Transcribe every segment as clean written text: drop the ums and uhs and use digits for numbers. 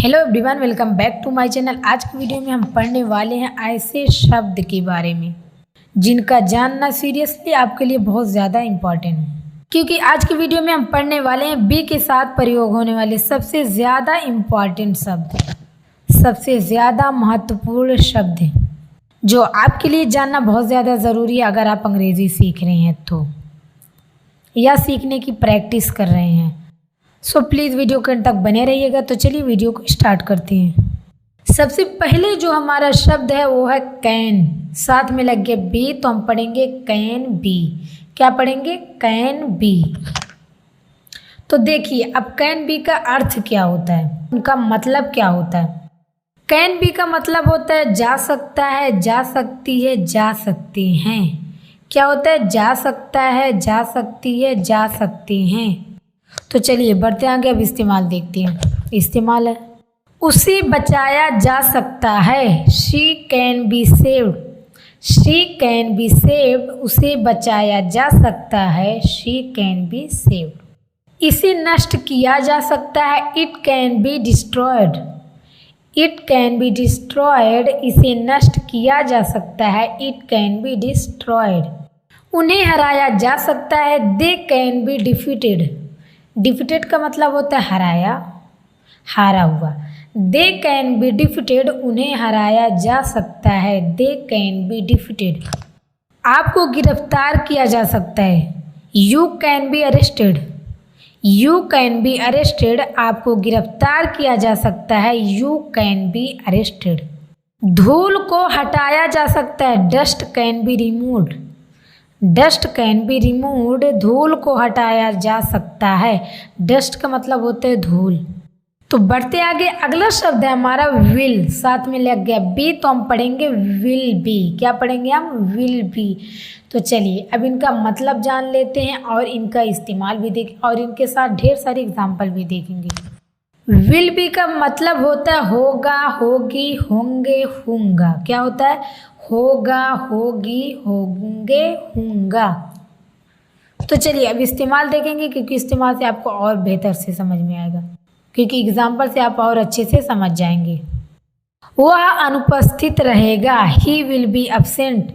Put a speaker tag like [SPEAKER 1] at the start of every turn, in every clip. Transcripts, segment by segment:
[SPEAKER 1] Hello everyone, welcome back to my channel. आज की video में हम पढ़ने वाले हैं ऐसे शब्द के बारे में जिनका जानना सीरियसली आपके लिए बहुत ज़्यादा इम्पॉर्टेंट है, क्योंकि आज की वीडियो में हम पढ़ने वाले हैं बी के साथ प्रयोग होने वाले सबसे ज़्यादा इम्पॉर्टेंट शब्द, सबसे ज़्यादा महत्वपूर्ण शब्द जो आपके लिए जानना बहुत ज़्यादा ज़रूरी है अगर आप अंग्रेज़ी सीख रहे हैं तो, या सीखने की प्रैक्टिस कर रहे हैं। सो प्लीज़ वीडियो के अंत तक बने रहिएगा। तो चलिए वीडियो को स्टार्ट करते हैं। सबसे पहले जो हमारा शब्द है वो है कैन, साथ में लग गया बी, तो हम पढ़ेंगे कैन बी। क्या पढ़ेंगे? Can be. तो देखिए अब कैन बी का अर्थ क्या होता है, उनका मतलब क्या होता है। कैन बी का मतलब होता है जा सकता है, जा सकती है, जा सकते हैं। क्या होता है? जा सकता है, जा सकती है, जा सकते हैं। तो चलिए बढ़ते आगे, अब इस्तेमाल देखते हैं। इस्तेमाल है उसे बचाया जा सकता है, she can be saved. She can be saved, उसे बचाया जा सकता है, शी कैन बी सेव्ड। इसे नष्ट किया जा सकता है, it can be destroyed. It can be destroyed, इसे नष्ट किया जा सकता है, इट कैन बी डिस्ट्रॉयड। उन्हें हराया जा सकता है, they can be defeated. Defeated का मतलब होता है हराया, हारा हुआ। दे कैन बी डिफीटेड, उन्हें हराया जा सकता है, दे कैन बी डिफीटेड। आपको गिरफ्तार किया जा सकता है, you can be arrested. You can be arrested, आपको गिरफ्तार किया जा सकता है, यू कैन बी अरेस्टेड। धूल को हटाया जा सकता है, dust can be removed. Dust can be removed, धूल को हटाया जा सकता है, डस्ट का मतलब होता है धूल। तो बढ़ते आगे, अगला शब्द है हमारा विल, साथ में लग गया बी, तो हम पढ़ेंगे विल बी। क्या पढ़ेंगे हम? Will be. तो चलिए अब इनका मतलब जान लेते हैं और इनका इस्तेमाल भी देखें और इनके साथ ढेर सारे एग्जाम्पल भी देखेंगे। विल बी का मतलब होता है होगा, होगी, होंगे, होंगा। क्या होता है? होगा, होगी, होंगे, होंगा। तो चलिए अब इस्तेमाल देखेंगे, क्योंकि इस्तेमाल से आपको और बेहतर से समझ में आएगा, क्योंकि एग्जाम्पल से आप और अच्छे से समझ जाएंगे। वह अनुपस्थित रहेगा, ही will B absent.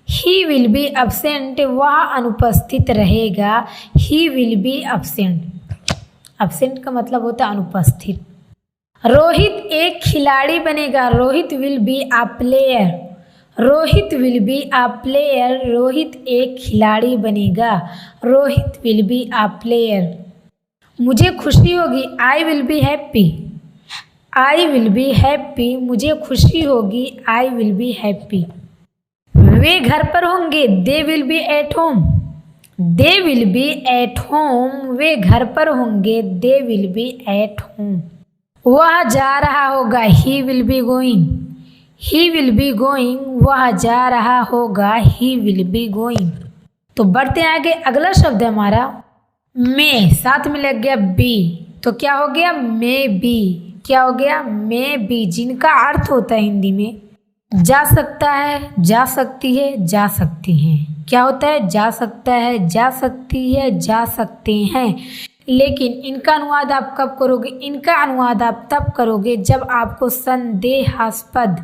[SPEAKER 1] He will B absent, वह अनुपस्थित रहेगा, ही विल बी एब्सेंट। एब्सेंट का मतलब होता है अनुपस्थित। रोहित एक खिलाड़ी बनेगा, Rohit will be a player. Rohit will be a player, Rohit एक खिलाड़ी बनेगा, Rohit will be a player. मुझे खुशी होगी, I will be happy. I will be happy, मुझे खुशी होगी, आई विल बी हैप्पी। वे घर पर होंगे, they will be at home. They will be at home, वे घर पर होंगे, they will be at home. वह जा रहा होगा, he will be going. He will be going, वह जा रहा होगा, ही विल बी गोइंग। तो बढ़ते आगे, अगला शब्द है हमारा मे, साथ में लग गया बी, तो क्या हो गया? May be. क्या हो गया? मे बी, जिनका अर्थ होता है हिंदी में जा सकता है, जा सकती है, जा सकते हैं। क्या होता है? जा सकता है, जा सकती है, जा सकते हैं। लेकिन इनका अनुवाद आप कब करोगे? इनका अनुवाद आप तब करोगे जब आपको संदेहास्पद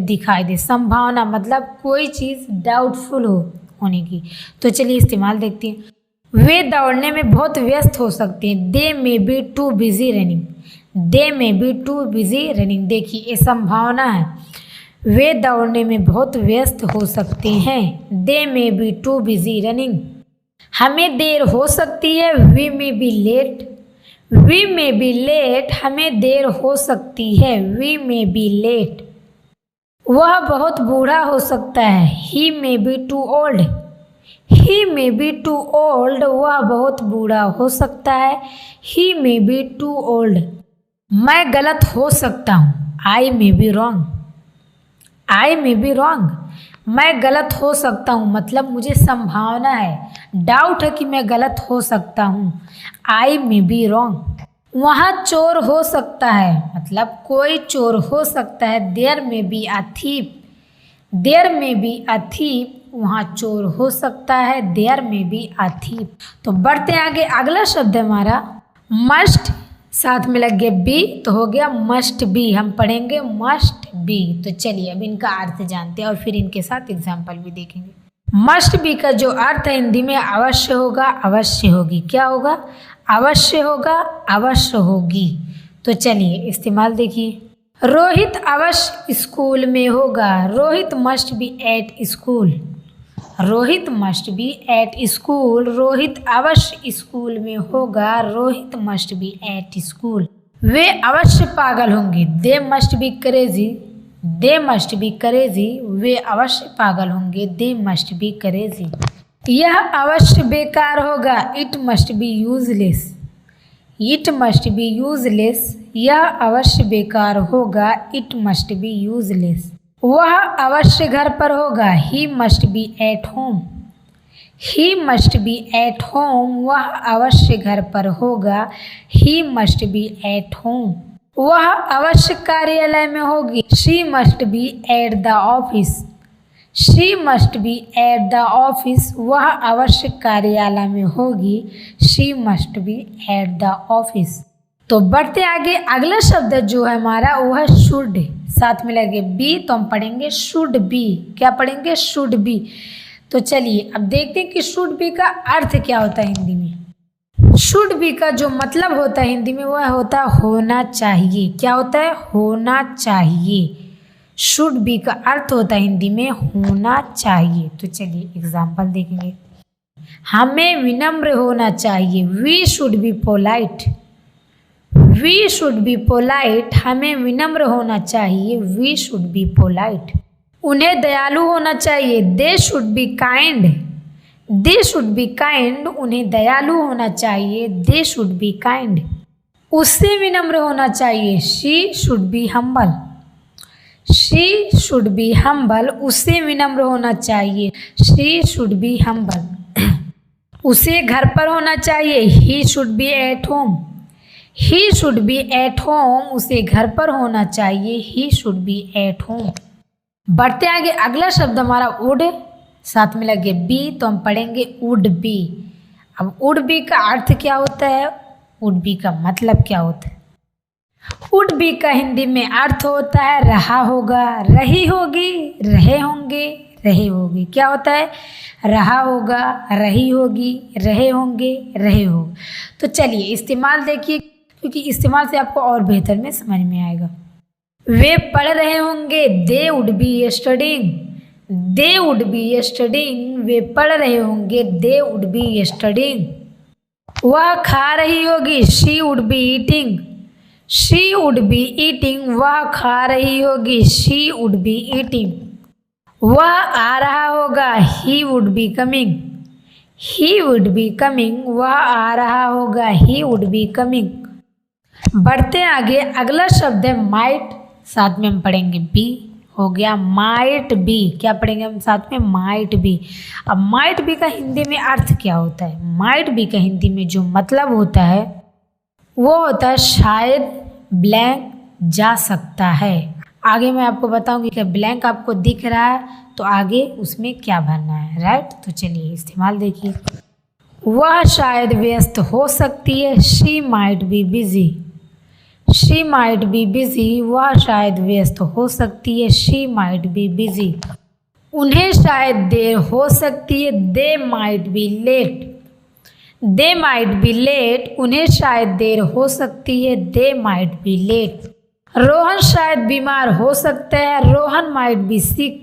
[SPEAKER 1] दिखाई दे, संभावना मतलब कोई चीज़ डाउटफुल होने की। तो चलिए इस्तेमाल देखते हैं। वे दौड़ने में बहुत व्यस्त हो सकते हैं, they may be too busy running. They may be too busy running, देखिए ये संभावना है। वे दौड़ने में बहुत व्यस्त हो सकते हैं, they may be too busy running. हमें देर हो सकती है, we may be late. We may be late, हमें देर हो सकती है, वी मे बी लेट। वह बहुत बूढ़ा हो सकता है, he may be too old. He may be too old, वह बहुत बूढ़ा हो सकता है, he may be too old. मैं गलत हो सकता हूँ, I may be wrong. I may be wrong, मैं गलत हो सकता हूँ मतलब मुझे संभावना है, डाउट है कि मैं गलत हो सकता हूँ, आई मे बी रॉन्ग। वहाँ चोर हो सकता है मतलब कोई चोर हो सकता है, देयर में बी अ थीफ। देयर में बी अ थीफ, वहाँ चोर हो सकता है, देयर में बी अ थीफ। तो बढ़ते आगे, अगला शब्द है हमारा मस्ट, साथ में लग गया बी तो हो गया मस्ट बी, हम पढ़ेंगे मस्ट बी। तो चलिए अब इनका अर्थ जानते हैं और फिर इनके साथ एग्जाम्पल भी देखेंगे। मस्ट बी का जो अर्थ है हिंदी में अवश्य होगा, अवश्य होगी। क्या होगा? अवश्य होगा, अवश्य होगी। तो चलिए इस्तेमाल देखिए। रोहित अवश्य स्कूल में होगा, Rohit must be at school. Rohit must be at school, Rohit अवश्य स्कूल में होगा, Rohit must be at school. वे अवश्य पागल होंगे, they must be crazy, they must be crazy. वे अवश्य पागल होंगे, दे मस्ट बी क्रेजी। यह अवश्य बेकार होगा, it must be useless, it must be useless. यह अवश्य बेकार होगा, इट मस्ट बी यूजलेस। वह अवश्य घर पर होगा, he must be at home, he must be at home. वह अवश्य घर पर होगा, he must be at home. वह अवश्य कार्यालय में होगी, she must be at the office, she must be at the office. वह अवश्य कार्यालय में होगी, she must be at the office. तो बढ़ते आगे, अगला शब्द जो है हमारा वो है शुड। साथ में लगे बी तो हम पढ़ेंगे शुड बी। क्या पढ़ेंगे? Should be. तो चलिए अब देखते हैं कि शुड बी का अर्थ क्या होता है हिंदी में। शुड बी का जो मतलब होता है हिंदी में वह होता है होना चाहिए। क्या होता है? होना चाहिए। शुड बी का अर्थ होता है हिंदी में होना चाहिए। तो चलिए एग्जाम्पल देखेंगे। हमें विनम्र होना चाहिए, we should be polite, we should be polite. हमें विनम्र होना चाहिए, वी शुड बी पोलाइट। उन्हें दयालु होना चाहिए, they should be kind, they should be kind. उन्हें दयालु होना चाहिए, दे शुड बी काइंड। उससे विनम्र होना चाहिए, she should be humble, she should be humble. उससे विनम्र होना चाहिए, शी शुड बी हम्बल। उसे घर पर होना चाहिए, he should be at home, he should be at home. उसे घर पर होना चाहिए, he should be at home. बढ़ते आगे, अगला शब्द हमारा वुड। साथ में लगे बी तो हम पढ़ेंगे वुड बी। अब वुड बी का अर्थ क्या होता है, वुड बी का मतलब क्या होता है? वुड बी का हिंदी में अर्थ होता है रहा होगा, रही होगी, रहे होंगे, रहे होगी। क्या होता है? रहा होगा, रही होगी, रहे होंगे, रहे होगा। तो चलिए इस्तेमाल देखिए, क्योंकि इस्तेमाल से आपको और बेहतर में समझ में आएगा। वे पढ़ रहे होंगे, they would be studying, they would be studying. वे पढ़ रहे होंगे, दे वुड बी स्टडिंग। वह खा रही होगी, she would be eating, she would be eating. वह खा रही होगी, शी वुड बी ईटिंग। वह आ रहा होगा, he would be coming, he would be coming. वह आ रहा होगा, ही वुड बी कमिंग। बढ़ते आगे, अगला शब्द है माइट। साथ में हम पढ़ेंगे बी। हो गया माइट बी। क्या पढ़ेंगे हम साथ में? Might be. अब माइट बी का हिंदी में अर्थ क्या होता है? माइट बी का हिंदी में जो मतलब होता है वो होता है शायद ब्लैंक जा सकता है। आगे मैं आपको बताऊंगी कि ब्लैंक आपको दिख रहा है तो आगे उसमें क्या भरना है, राइट। तो चलिए इस्तेमाल देखिए। वह शायद व्यस्त हो सकती है, she might be busy, she might be busy. वह शायद व्यस्त हो सकती है, शी माइट बी बिजी। उन्हें शायद देर हो सकती है, they might be late, they might be late. उन्हें शायद देर हो सकती है, they might be late. Rohan शायद बीमार हो सकता है, Rohan might be sick,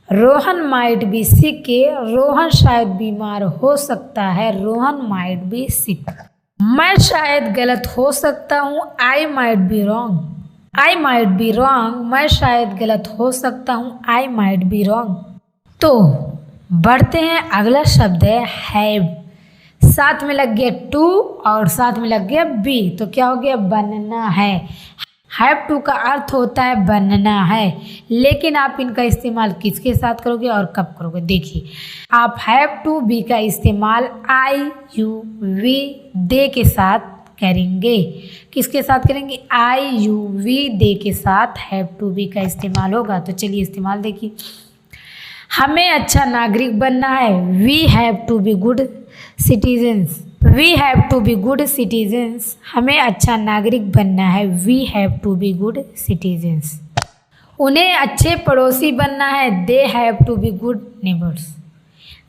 [SPEAKER 1] Rohan might be sick. Rohan शायद बीमार हो सकता है, रोहन माइट बी सिक। मैं शायद गलत हो सकता हूँ, I might be wrong, I might be wrong. मैं शायद गलत हो सकता हूँ, आई माइट बी रॉन्ग। तो बढ़ते हैं, अगला शब्द है हैव। साथ में लग गया टू और साथ में लग गया बी, तो क्या हो गया? बनना है। हैव टू का अर्थ होता है बनना है, लेकिन आप इनका इस्तेमाल किसके साथ करोगे और कब करोगे? देखिए, आप हैव टू बी का इस्तेमाल आई यू वी दे के साथ करेंगे। किसके साथ करेंगे? आई यू वी दे के साथ हैव टू बी का इस्तेमाल होगा। तो चलिए इस्तेमाल देखिए। हमें अच्छा नागरिक बनना है, we have to be good citizens, we have to be good citizens, हमें अच्छा नागरिक बनना है। We have to be good citizens. उन्हें अच्छे पड़ोसी बनना है। They have to be good neighbours.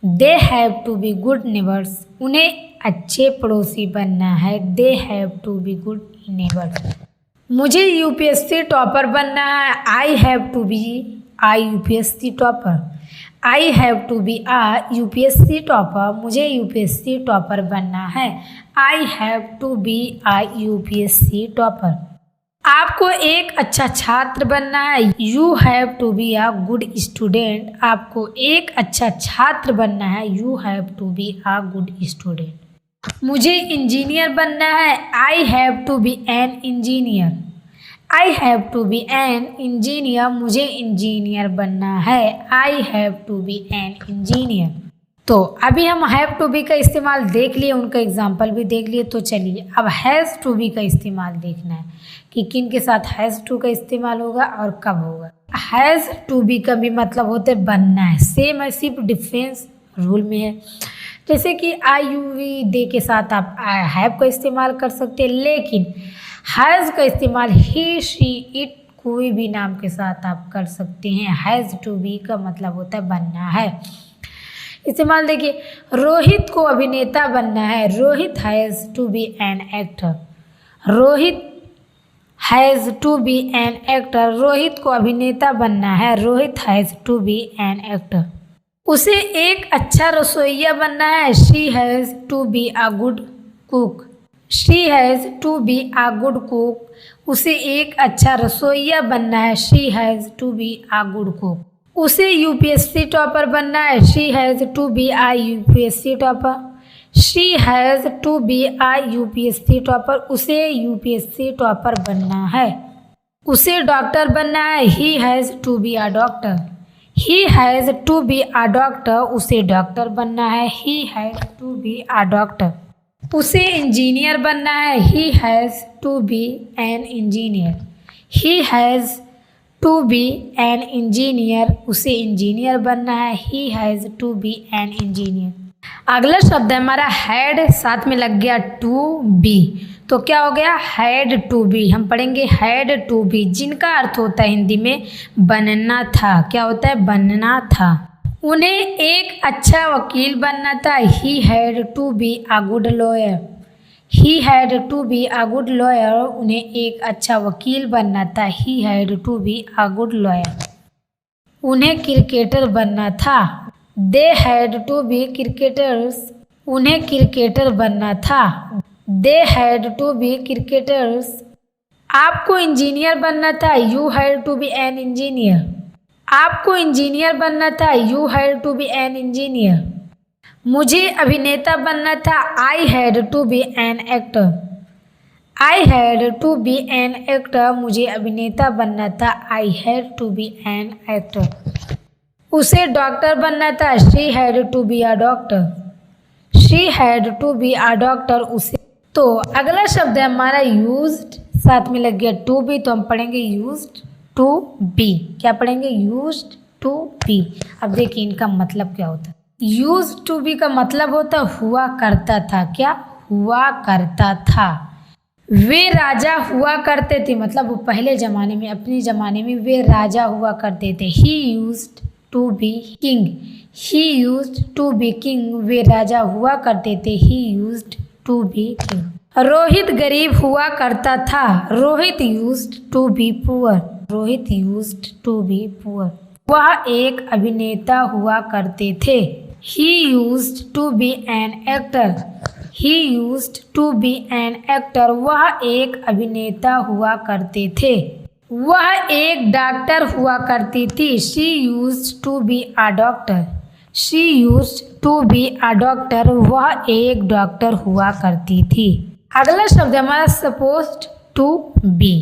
[SPEAKER 1] They have to be good neighbours, उन्हें अच्छे पड़ोसी बनना है। They have to be good neighbours. मुझे यूपीएससी टॉपर बनना है। I have to be I UPSC topper. I have to be a UPSC topper, मुझे UPSC topper बनना है। I have to be a UPSC topper. आपको एक अच्छा छात्र बनना है। You have to be a good student, आपको एक अच्छा छात्र बनना है। You have to be a good student. मुझे इंजीनियर बनना है। I have to be an engineer. I have to be an engineer, मुझे इंजीनियर बनना है। I have to be an engineer. तो अभी हम हैव टू बी का इस्तेमाल देख लिए, उनका एग्जाम्पल भी देख लिए। तो चलिए अब हैज़ टू बी का इस्तेमाल देखना है कि किन के साथ हैज़ टू का इस्तेमाल होगा और कब होगा। हैज़ टू बी का भी मतलब होता है बनना है। सेम है, सिर्फ डिफरेंस रूल में है। जैसे कि आई यू वी दे के साथ आप हैव का इस्तेमाल कर सकते हैं, लेकिन हैज़ का इस्तेमाल ही शी इट कोई भी नाम के साथ आप कर सकते हैं। हैज़ टू बी का मतलब होता है बनना है। इस्तेमाल देखिए, रोहित को अभिनेता बनना है। Rohit has to be an actor. Rohit has to be an actor, Rohit को अभिनेता बनना है। Rohit has to be an actor. उसे एक अच्छा रसोइया बनना है। She has to be a good cook. She has to be a good cook, उसे एक अच्छा रसोइया बनना है। She has to be a good cook. उसे यूपीएससी टॉपर बनना है। She has to be a UPSC topper. She has to be a UPSC topper, उसे यूपीएससी टॉपर बनना है। उसे डॉक्टर बनना है। He has to be a doctor. He has to be a doctor, उसे doctor बनना है। He has to be a doctor. उसे इंजीनियर बनना है। He has to be an engineer. He has to be an engineer, उसे engineer बनना है। He has to be an engineer. अगला शब्द है हमारा हैड, साथ में लग गया टू बी, तो क्या हो गया हैड टू बी। हम पढ़ेंगे हैड टू बी, जिनका अर्थ होता है हिंदी में बनना था। क्या होता है बनना था। उन्हें एक अच्छा वकील बनना था। He had to be a good lawyer. He had to be a good lawyer, उन्हें एक अच्छा वकील बनना था। He had to be a good lawyer. उन्हें क्रिकेटर बनना था। They had to be cricketers, उन्हें क्रिकेटर बनना था। They had to be cricketers. आपको इंजीनियर बनना था। You had to be an engineer. आपको इंजीनियर बनना था। You had to be an engineer. मुझे अभिनेता बनना था। I had to be an actor. I had to be an actor, मुझे अभिनेता बनना था। I had to be an actor. उसे डॉक्टर बनना था। She had to be a doctor. She had to be a doctor, उसे। तो अगला शब्द है हमारा यूज्ड, साथ में लग गया टू बी, तो हम पढ़ेंगे यूज्ड टू बी। क्या पढ़ेंगे यूज्ड टू बी। अब देखिए इनका मतलब क्या होता है। यूज टू बी का मतलब होता हुआ करता था। क्या हुआ करता था। वे राजा हुआ करते थे, मतलब वो पहले ज़माने में, अपने ज़माने में वे राजा हुआ करते थे। He used to be king. He used to be king, वे राजा हुआ करते थे। He used to be king. Rohit गरीब हुआ करता था। Rohit used to be poor. Rohit used to be poor. वह एक अभिनेता हुआ करते थे। He used to be an actor. He used to be an actor. वह एक अभिनेता हुआ करते थे। वह एक डॉक्टर हुआ करती थी। She used to be a doctor. She used to be a doctor. वह एक डॉक्टर हुआ करती थी। अगला शब्द हमारा supposed to be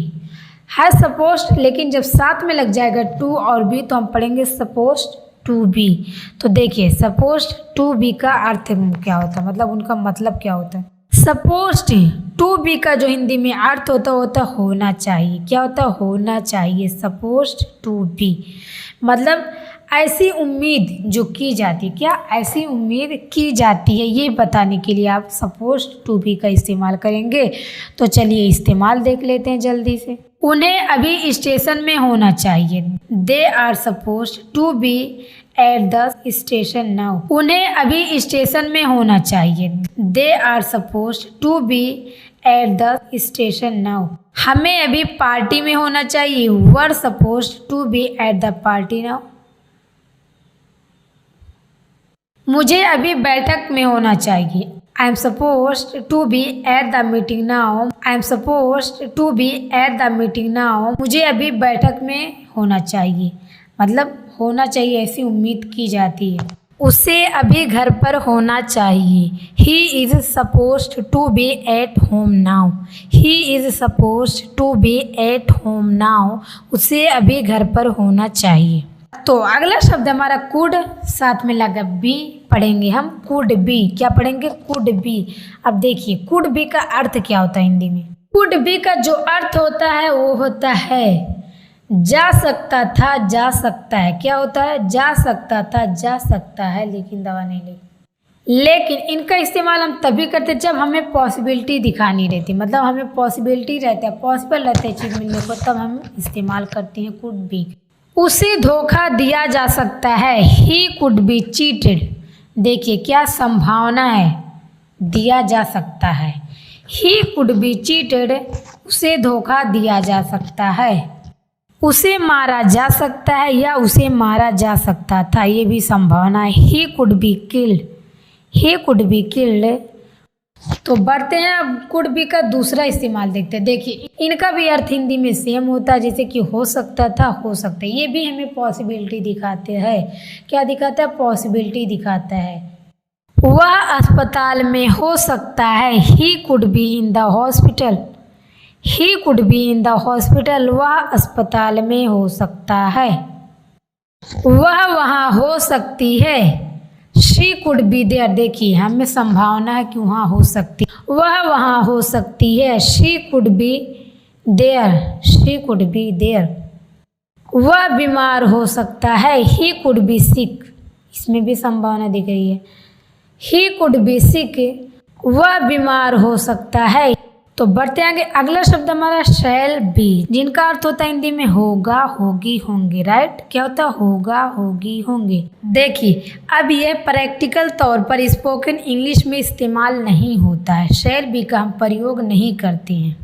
[SPEAKER 1] है। supposed, लेकिन जब साथ में लग जाएगा टू और बी तो हम पढ़ेंगे supposed टू बी। तो देखिए सपोज्ड टू बी का अर्थ क्या होता है, मतलब उनका मतलब क्या होता है। सपोज्ड टू बी का जो हिंदी में अर्थ होता होना चाहिए। क्या होता होना चाहिए। सपोज्ड टू बी मतलब ऐसी उम्मीद जो की जाती है, क्या ऐसी उम्मीद की जाती है, ये बताने के लिए आप सपोज टू बी का इस्तेमाल करेंगे। तो चलिए इस्तेमाल देख लेते हैं जल्दी से। उन्हें अभी स्टेशन में होना चाहिए। They are suppose to be at the station now. उन्हें अभी स्टेशन में होना चाहिए। They are suppose to be at the station now. हमें अभी पार्टी में होना चाहिए। We're suppose to be at the party now. मुझे अभी बैठक में होना चाहिए। I am supposed to be at the meeting now. I am supposed to be at the meeting now. मुझे अभी बैठक में होना चाहिए, मतलब होना चाहिए ऐसी उम्मीद की जाती है। उसे अभी घर पर होना चाहिए। He is supposed to be at home now. He is supposed to be at home now. उसे अभी घर पर होना चाहिए। तो अगला शब्द हमारा कुड, साथ में लगा बी, पढ़ेंगे हम कुड बी। क्या पढ़ेंगे? Could be. अब देखिए कुड बी का अर्थ क्या होता है हिंदी में। कुड बी का जो अर्थ होता है वो होता है जा सकता था, जा सकता है। क्या होता है? जा सकता था, जा सकता है, लेकिन दवा नहीं लगी। लेकिन इनका इस्तेमाल हम तभी करते जब हमें पॉसिबिलिटी दिखानी रहती, मतलब हमें पॉसिबिलिटी रहता है, पॉसिबल रहता है चीज़ मिलने को, तब हम इस्तेमाल करते हैं कुड बी। उसे धोखा दिया जा सकता है। He could B cheated. देखिए क्या संभावना है, दिया जा सकता है। ही कुड बी चीटेड, उसे धोखा दिया जा सकता है। उसे मारा जा सकता है या उसे मारा जा सकता था, ये भी संभावना है। He could be killed. He could be killed. तो बढ़ते हैं अब कुड बी का दूसरा इस्तेमाल देखते हैं। देखिए इनका भी अर्थ हिंदी में सेम होता है, जैसे कि हो सकता था, हो सकता है। ये भी हमें पॉसिबिलिटी दिखाते हैं। क्या दिखाता है? पॉसिबिलिटी दिखाता है। वह अस्पताल में हो सकता है। He could be in the hospital. He could be in the hospital. वह अस्पताल में हो सकता है। वह वहाँ हो सकती है। She could be there. देखिए हमें संभावना है कि वहाँ हो सकती, वह वहाँ हो सकती है। She could be there. She could be there. वह बीमार हो सकता है। He could be sick. इसमें भी संभावना दिख रही है। He could be sick. वह बीमार हो सकता है। तो बढ़ते आगे, अगला शब्द हमारा शैल बी, जिनका अर्थ होता है हिंदी में होगा, होगी, होंगे। राइट? क्या होता है? होगा, होगी, होंगे। देखिए अब यह प्रैक्टिकल तौर पर स्पोकन इंग्लिश में इस्तेमाल नहीं होता है। शैल बी का हम प्रयोग नहीं करते हैं।